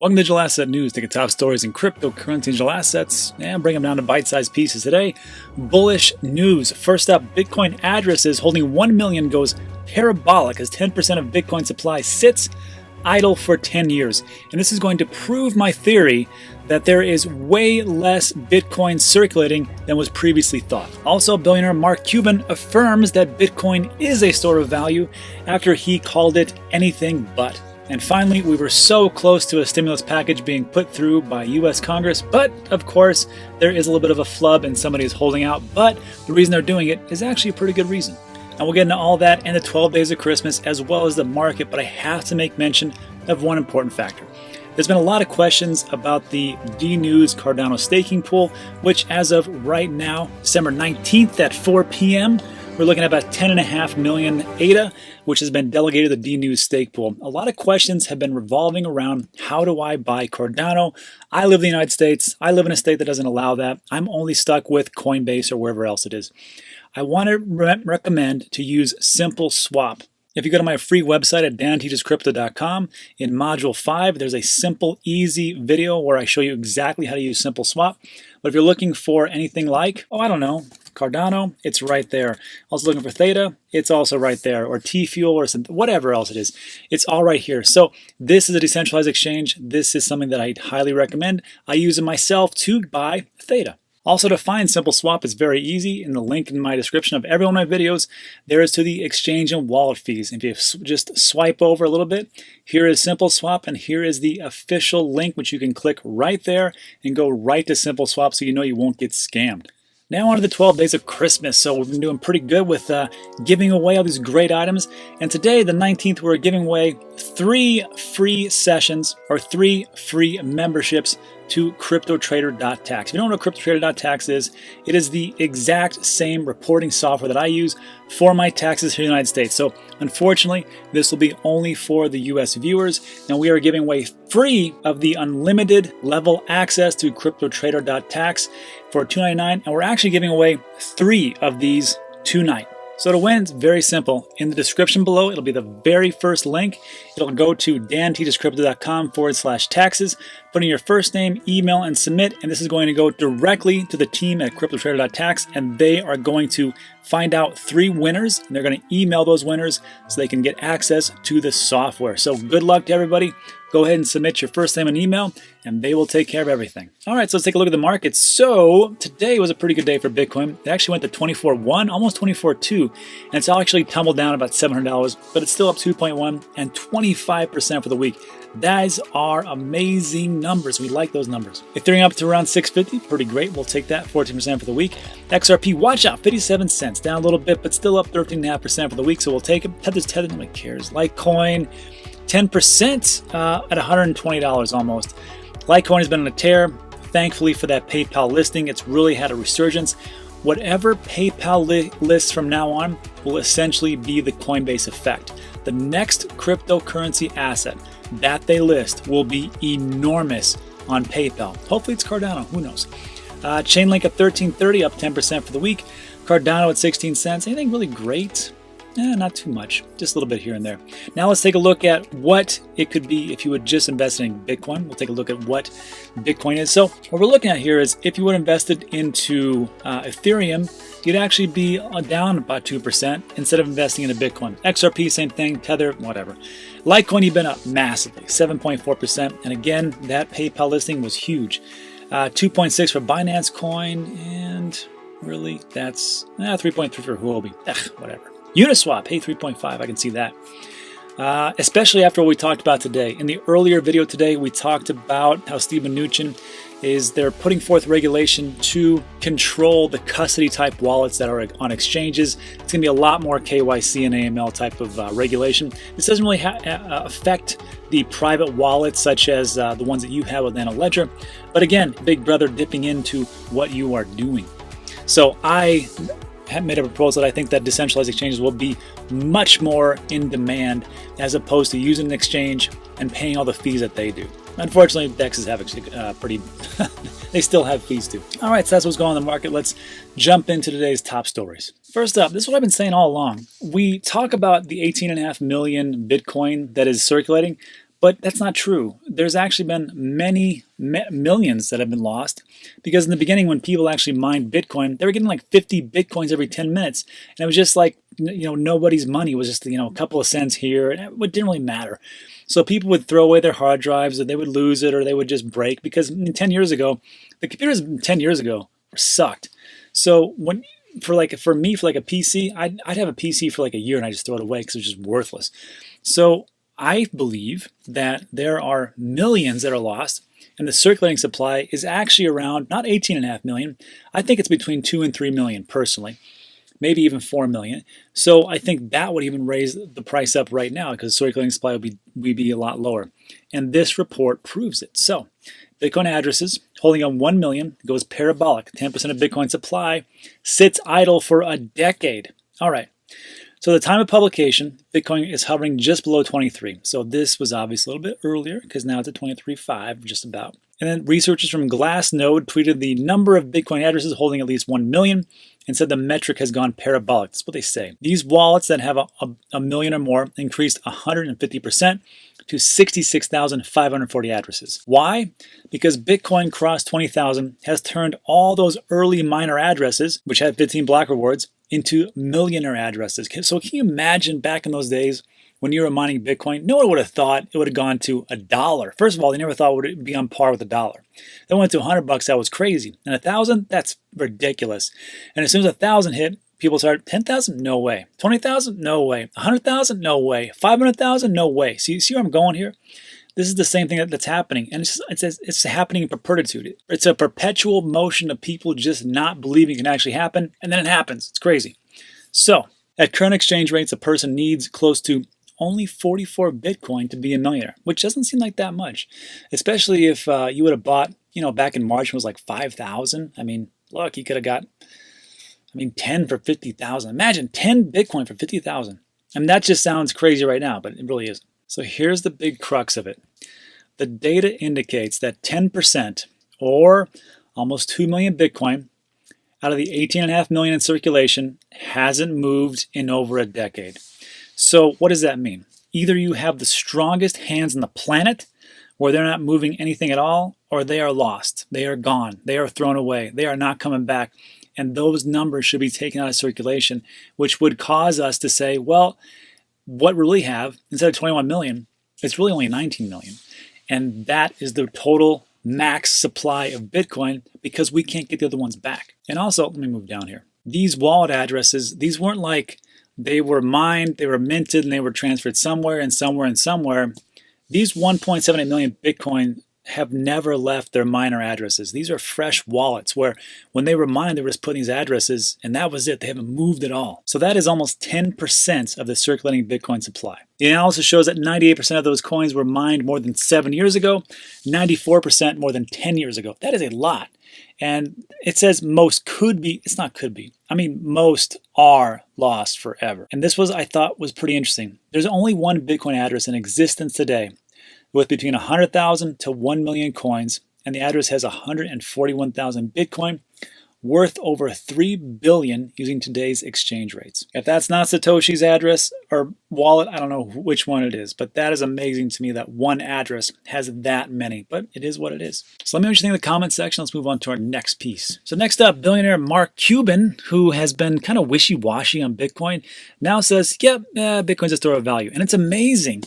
Welcome to Digital Asset News. Take the top stories in cryptocurrency and digital assets and bring them down to bite-sized pieces today. Bullish news. First up, Bitcoin addresses holding 1 million goes parabolic as 10% of Bitcoin supply sits idle for 10 years. And this is going to prove my theory that there is way less Bitcoin circulating than was previously thought. Also, billionaire Mark Cuban affirms that Bitcoin is a store of value after he called it anything but. And finally, we were so close to a stimulus package being put through by US Congress, but of course, there is a little bit of a flub and somebody is holding out, but the reason they're doing it is actually a pretty good reason. And we'll get into all that and the 12 days of Christmas as well as the market, but I have to make mention of one important factor. There's been a lot of questions about the DNews Cardano staking pool, which as of right now, December 19th at 4 p.m., we're looking at about 10.5 million ADA, which has been delegated to the DNews stake pool. A lot of questions have been revolving around how do I buy Cardano? I live in the United States. I live in a state that doesn't allow that. I'm only stuck with Coinbase or wherever else it is. I want to recommend to use Simple Swap. If you go to my free website at danteachescrypto.com, in Module 5, there's a simple, easy video where I show you exactly how to use Simple Swap. But if you're looking for anything like, Cardano, it's right there. Also looking for Theta, it's also right there. Or T-Fuel or something, whatever else it is. It's all right here. So this is a decentralized exchange. This is something that I highly recommend. I use it myself to buy Theta. Also, to find Simple Swap is very easy. In the link in my description of every one of my videos, there is to the exchange and wallet fees. If you just swipe over a little bit, here is Simple Swap, and here is the official link, which you can click right there and go right to Simple Swap so you know you won't get scammed. Now on to the 12 days of Christmas. So we've been doing pretty good with giving away all these great items. And today, the 19th, we're giving away 3 free sessions or 3 free memberships to CryptoTrader.tax. If you don't know what CryptoTrader.tax is, it is the exact same reporting software that I use for my taxes here in the United States. So unfortunately, this will be only for the US viewers. And we are giving away free of the unlimited level access to CryptoTrader.tax for $2.99. And we're actually giving away 3 of these tonight. So to win, it's very simple. In the description below, it'll be the very first link. It'll go to danteachescrypto.com/taxes. Put in your first name, email, and submit. And this is going to go directly to the team at CryptoTrader.tax. And they are going to find out 3 winners. And they're going to email those winners so they can get access to the software. So good luck to everybody. Go ahead and submit your first name and email, and they will take care of everything. All right, so let's take a look at the market. So today was a pretty good day for Bitcoin. It actually went to 24.1, almost 24.2, and it's actually tumbled down about $700, but it's still up 2.1 and 25% for the week. Those are amazing numbers. We like those numbers. Ethereum up to around 650, pretty great. We'll take that, 14% for the week. XRP, watch out, 57 cents, down a little bit, but still up 13.5% for the week, so we'll take it. Tether's Tether, nobody cares. Litecoin, 10% at $120 almost. Litecoin has been on a tear. Thankfully for that PayPal listing, it's really had a resurgence. Whatever PayPal lists from now on will essentially be the Coinbase effect. The next cryptocurrency asset that they list will be enormous on PayPal. Hopefully it's Cardano, who knows. Chainlink at $13.30, up 10% for the week. Cardano at 16 cents. Anything really great? Not too much, just a little bit here and there. Now let's take a look at what it could be if you would just invest in Bitcoin. We'll take a look at what Bitcoin is. So what we're looking at here is if you would invested into Ethereum, you'd actually be down about 2% instead of investing into Bitcoin. XRP, same thing, Tether, whatever. Litecoin, you've been up massively, 7.4%. And again, that PayPal listing was huge. 2.6 for Binance Coin, and really that's 3.3 for Huobi. Whatever. Uniswap, hey, 3.5, I can see that. Especially after what we talked about today. In the earlier video today, we talked about how Steven Mnuchin they're putting forth regulation to control the custody type wallets that are on exchanges. It's going to be a lot more KYC and AML type of regulation. This doesn't really affect the private wallets such as the ones that you have with Nano Ledger. But again, Big Brother dipping into what you are doing. So I have made a proposal that I think that decentralized exchanges will be much more in demand as opposed to using an exchange and paying all the fees that they do. Unfortunately, DEXs have pretty, they still have fees too. All right, so that's what's going on in the market. Let's jump into today's top stories. First up, this is what I've been saying all along. We talk about the 18.5 million Bitcoin that is circulating, But that's not true. There's actually been many millions that have been lost because in the beginning, when people actually mined Bitcoin, they were getting like 50 Bitcoins every 10 minutes. And it was just like, nobody's money. It was just, a couple of cents here. And it didn't really matter. So people would throw away their hard drives or they would lose it or they would just break because 10 years ago, the computers 10 years ago sucked. So for me, for like a PC, I'd have a PC for like a year and I just throw it away because it was just worthless. So I believe that there are millions that are lost, and the circulating supply is actually around not 18.5 million. I think it's between 2 and 3 million personally, maybe even 4 million. So I think that would even raise the price up right now because circulating supply would be a lot lower. And this report proves it. So Bitcoin addresses holding on 1 million goes parabolic. 10% of Bitcoin supply sits idle for a decade. All right. So the time of publication, Bitcoin is hovering just below 23. So this was obviously a little bit earlier because now it's at 23.5, just about. And then researchers from Glassnode tweeted the number of Bitcoin addresses holding at least 1 million and said the metric has gone parabolic. That's what they say. These wallets that have a million or more increased 150% to 66,540 addresses. Why? Because Bitcoin crossed 20,000 has turned all those early miner addresses, which had 15 block rewards, into millionaire addresses. So can you imagine back in those days when you were mining Bitcoin, no one would have thought it would have gone to $1. First of all, they never thought it would be on par with $1. Then went to $100, that was crazy. And 1,000, that's ridiculous. And as soon as 1,000 hit, people start 10,000, no way. 20,000, no way. 100,000, no way. 500,000, no way. See where I'm going here? This is the same thing that's happening, and it's happening in perpetuity. It's a perpetual motion of people just not believing it can actually happen, and then it happens. It's crazy. So, at current exchange rates, a person needs close to only 44 Bitcoin to be a millionaire, which doesn't seem like that much, especially if you would have bought, back in March when it was like 5,000. I mean, look, you could have got, 10 for 50,000. Imagine 10 Bitcoin for 50,000. I mean, that just sounds crazy right now, but it really isn't. So here's the big crux of it. The data indicates that 10%, or almost 2 million Bitcoin, out of the 18.5 million in circulation hasn't moved in over a decade. So what does that mean? Either you have the strongest hands on the planet, where they're not moving anything at all, or they are lost. They are gone. They are thrown away. They are not coming back. And those numbers should be taken out of circulation, which would cause us to say, well, what we really have, instead of 21 million, it's really only 19 million. And that is the total max supply of Bitcoin because we can't get the other ones back. And also, let me move down here. These wallet addresses, these weren't like they were mined, they were minted, and they were transferred somewhere and somewhere and somewhere. These 1.78 million Bitcoin have never left their miner addresses. These are fresh wallets where when they were mined, they were just putting these addresses and that was it. They haven't moved at all. So that is almost 10% of the circulating Bitcoin supply. The analysis shows that 98% of those coins were mined more than 7 years ago, 94% more than 10 years ago. That is a lot. And it says most could be, it's not could be. Most are lost forever. And this I thought was pretty interesting. There's only one Bitcoin address in existence today with between 100,000 to 1 million coins, and the address has 141,000 Bitcoin, worth over 3 billion using today's exchange rates. If that's not Satoshi's address or wallet, I don't know which one it is, but that is amazing to me that one address has that many, but it is what it is. So let me know what you think in the comment section. Let's move on to our next piece. So next up, billionaire Mark Cuban, who has been kind of wishy-washy on Bitcoin, now says, Bitcoin's a store of value. And it's amazing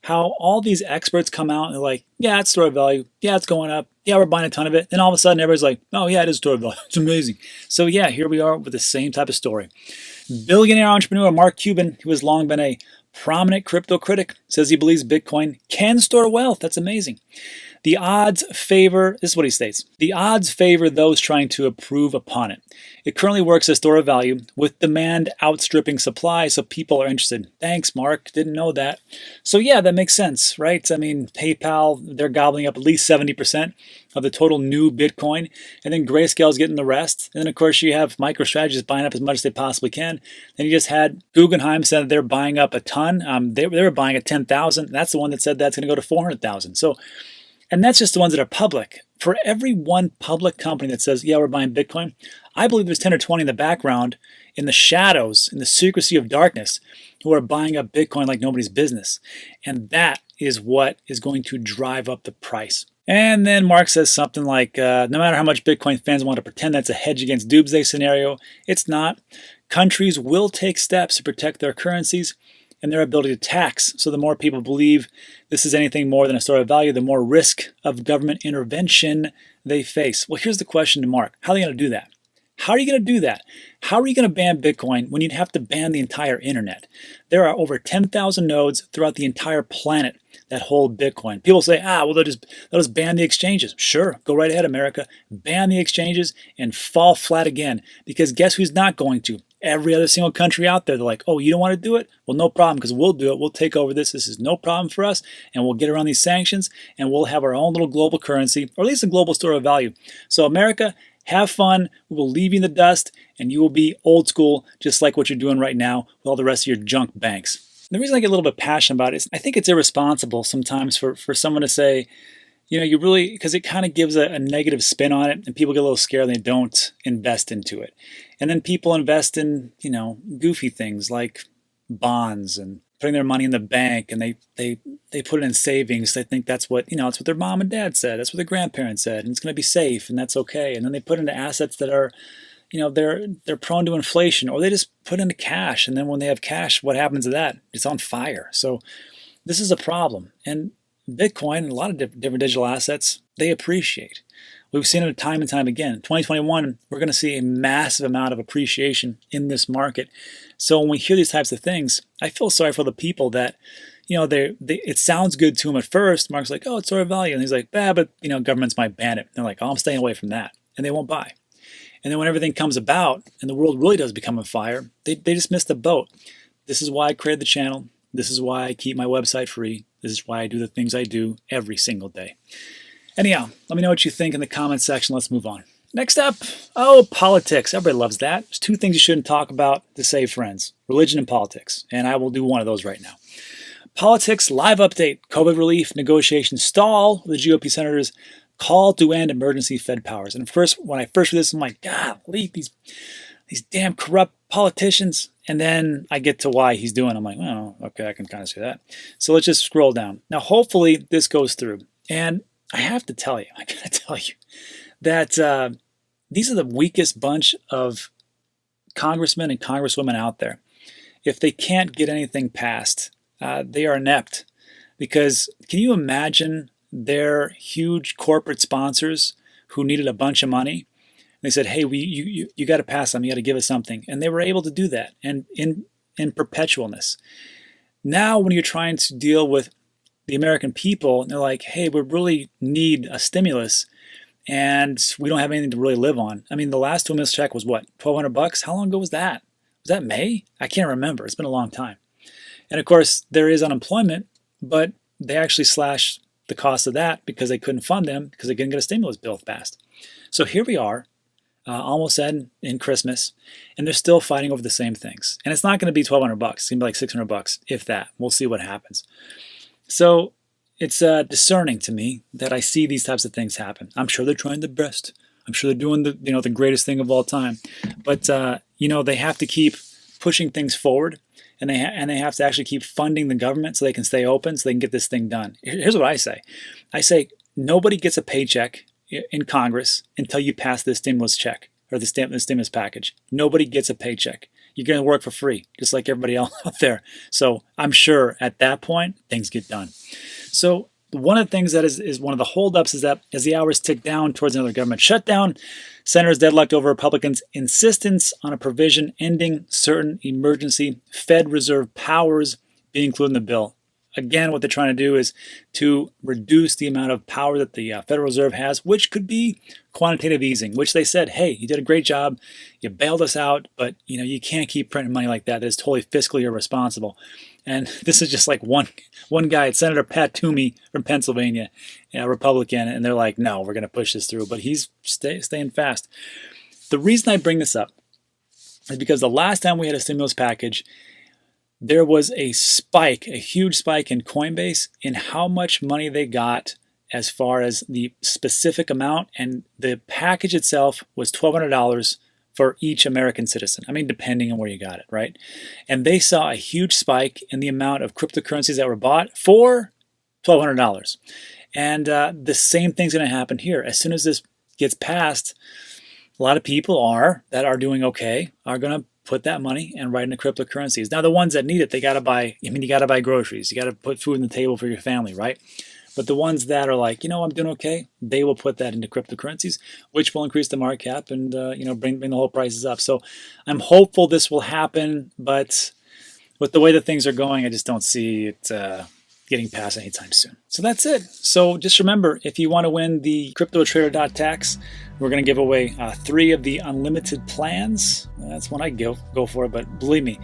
how all these experts come out and they're like, yeah, it's store of value. Yeah, it's going up. Yeah, we're buying a ton of it. Then all of a sudden, everybody's like, oh, yeah, it is store of value. It's amazing. So yeah, here we are with the same type of story. Billionaire entrepreneur Mark Cuban, who has long been a prominent crypto critic, says he believes Bitcoin can store wealth. That's amazing. The odds favor, this is what he states, the odds favor those trying to improve upon it. It currently works as store of value with demand outstripping supply, so people are interested. Thanks, Mark. Didn't know that. So yeah, that makes sense, right? PayPal, they're gobbling up at least 70% of the total new Bitcoin, and then Grayscale's getting the rest. And then, of course, you have MicroStrategy buying up as much as they possibly can. Then you just had Guggenheim said that they're buying up a ton. They were buying at 10,000. That's the one that said that's going to go to 400,000. So, and that's just the ones that are public. For every one public company that says, yeah, we're buying Bitcoin, I believe there's 10 or 20 in the background, in the shadows, in the secrecy of darkness, who are buying up Bitcoin like nobody's business. And that is what is going to drive up the price. And then Mark says something like, no matter how much Bitcoin fans want to pretend that's a hedge against doomsday scenario, it's not. Countries will take steps to protect their currencies and their ability to tax. So the more people believe this is anything more than a store of value, the more risk of government intervention they face. Well, here's the question to Mark. How are they going to do that? How are you going to do that? How are you going to ban Bitcoin when you'd have to ban the entire internet? There are over 10,000 nodes throughout the entire planet that hold Bitcoin. People say, well, they'll just ban the exchanges. Sure, go right ahead, America. Ban the exchanges and fall flat again. Because guess who's not going to? Every other single country out there. They're like, oh, you don't want to do it? Well, no problem, because we'll do it. We'll take over this. This is no problem for us. And we'll get around these sanctions, and we'll have our own little global currency, or at least a global store of value. So America, have fun. We will leave you in the dust, and you will be old school, just like what you're doing right now with all the rest of your junk banks. The reason I get a little bit passionate about it is I think it's irresponsible sometimes for someone to say, you really, because it kind of gives a negative spin on it, and people get a little scared and they don't invest into it. And then people invest in, goofy things like bonds and putting their money in the bank, and they put it in savings. They think that's what, it's what their mom and dad said. That's what their grandparents said, and it's going to be safe, and that's okay. And then they put into assets that are, they're prone to inflation, or they just put into cash. And then when they have cash, what happens to that? It's on fire. So this is a problem. And Bitcoin and a lot of different digital assets, they appreciate. We've seen it time and time again. 2021, we're going to see a massive amount of appreciation in this market. So when we hear these types of things, I feel sorry for the people that, it sounds good to them at first. Mark's like, oh, it's store of value. And he's like, but, governments might ban it. And they're like, oh, I'm staying away from that. And they won't buy. And then when everything comes about and the world really does become on fire, they just miss the boat. This is why I created the channel. This is why I keep my website free. This is why I do the things I do every single day. Anyhow, let me know what you think in the comments section. Let's move on. Next up, politics. Everybody loves that. There's two things you shouldn't talk about to save friends: religion and politics. And I will do one of those right now. Politics, live update. COVID relief negotiations stall. The GOP senators call to end emergency Fed powers. And of course, when I first read this, I'm like, God, these damn corrupt politicians. And then I get to why he's doing it. I'm like, oh, okay, I can kind of see that. So let's just scroll down. Now, hopefully this goes through. And I gotta tell you that these are the weakest bunch of congressmen and congresswomen out there. If they can't get anything passed, they are inept. Because can you imagine their huge corporate sponsors who needed a bunch of money? They said, hey, you got to pass them. You got to give us something. And they were able to do that, and in perpetualness. Now, when you're trying to deal with the American people, they're like, hey, we really need a stimulus, and we don't have anything to really live on. I mean, the last stimulus check was what, $1,200? How long ago was that? Was that May? I can't remember. It's been a long time. And of course, there is unemployment, but they actually slashed the cost of that because they couldn't fund them because they couldn't get a stimulus bill passed. So here we are, almost in Christmas, and they're still fighting over the same things. And it's not going to be $1,200. It's going to be like $600, if that. We'll see what happens. So it's discerning to me that I see these types of things happen. I'm sure they're trying their best. I'm sure they're doing the greatest thing of all time. But they have to keep pushing things forward, and they have to actually keep funding the government so they can stay open, so they can get this thing done. Here's what I say. I say nobody gets a paycheck in Congress until you pass this stimulus check or the stimulus package. Nobody gets a paycheck. You're going to work for free, just like everybody else out there. So I'm sure at that point, things get done. So one of the things that is one of the holdups is that as the hours tick down towards another government shutdown, senators deadlocked over Republicans' insistence on a provision ending certain emergency Fed Reserve powers being included in the bill. Again, what they're trying to do is to reduce the amount of power that the Federal Reserve has, which could be quantitative easing, which they said, hey, you did a great job, you bailed us out, but you can't keep printing money like that. That's totally fiscally irresponsible. And this is just like one guy, it's Senator Pat Toomey from Pennsylvania, a Republican, and they're like, no, we're going to push this through, but he's staying fast. The reason I bring this up is because the last time we had a stimulus package, there was a huge spike in Coinbase in how much money they got as far as the specific amount, and the package itself was $1,200 for each American citizen. I mean, depending on where you got it, right? And they saw a huge spike in the amount of cryptocurrencies that were bought for $1,200. And the same thing's going to happen here. As soon as this gets passed, a lot of people that are doing okay are going to put that money and right into cryptocurrencies. Now, the ones that need it, they got to buy, you got to buy groceries. You got to put food on the table for your family, right? But the ones that are like, I'm doing okay, they will put that into cryptocurrencies, which will increase the market cap and, bring the whole prices up. So I'm hopeful this will happen, but with the way that things are going, I just don't see it getting passed anytime soon. So that's it. So just remember, if you want to win the CryptoTrader.tax, we're going to give away 3 of the unlimited plans. That's one I go for, but believe me,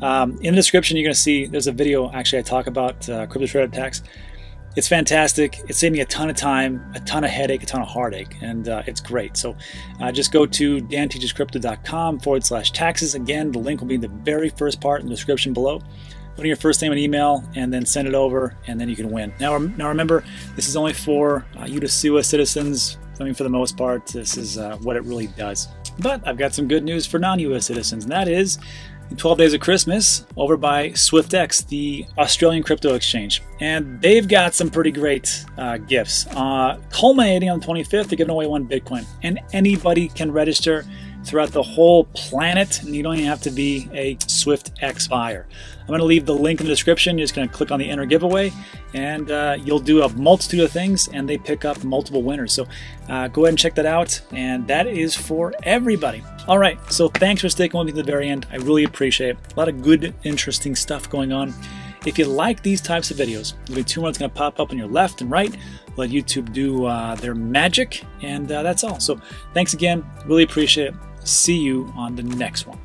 in the description, you're going to see there's a video. Actually, I talk about CryptoTrader.tax. It's fantastic. It saved me a ton of time, a ton of headache, a ton of heartache, and it's great. So just go to danteacherscrypto.com/taxes. Again, the link will be in the very first part in the description below. Put in your first name and email, and then send it over, and then you can win. Now remember, this is only for U.S. citizens. I mean, for the most part, this is what it really does. But I've got some good news for non-U.S. citizens, and that is 12 Days of Christmas over by SwiftX, the Australian crypto exchange. And they've got some pretty great gifts. Culminating on the 25th, they're giving away 1 Bitcoin. And anybody can register throughout the whole planet, and you don't even have to be a SwiftX buyer. I'm going to leave the link in the description. You're just going to click on the enter giveaway, and you'll do a multitude of things, and they pick up multiple winners. So go ahead and check that out, and that is for everybody. All right, so thanks for sticking with me to the very end. I really appreciate it. A lot of good, interesting stuff going on. If you like these types of videos, there'll be 2 more that's going to pop up on your left and right. Let YouTube do their magic, and that's all. So thanks again. Really appreciate it. See you on the next one.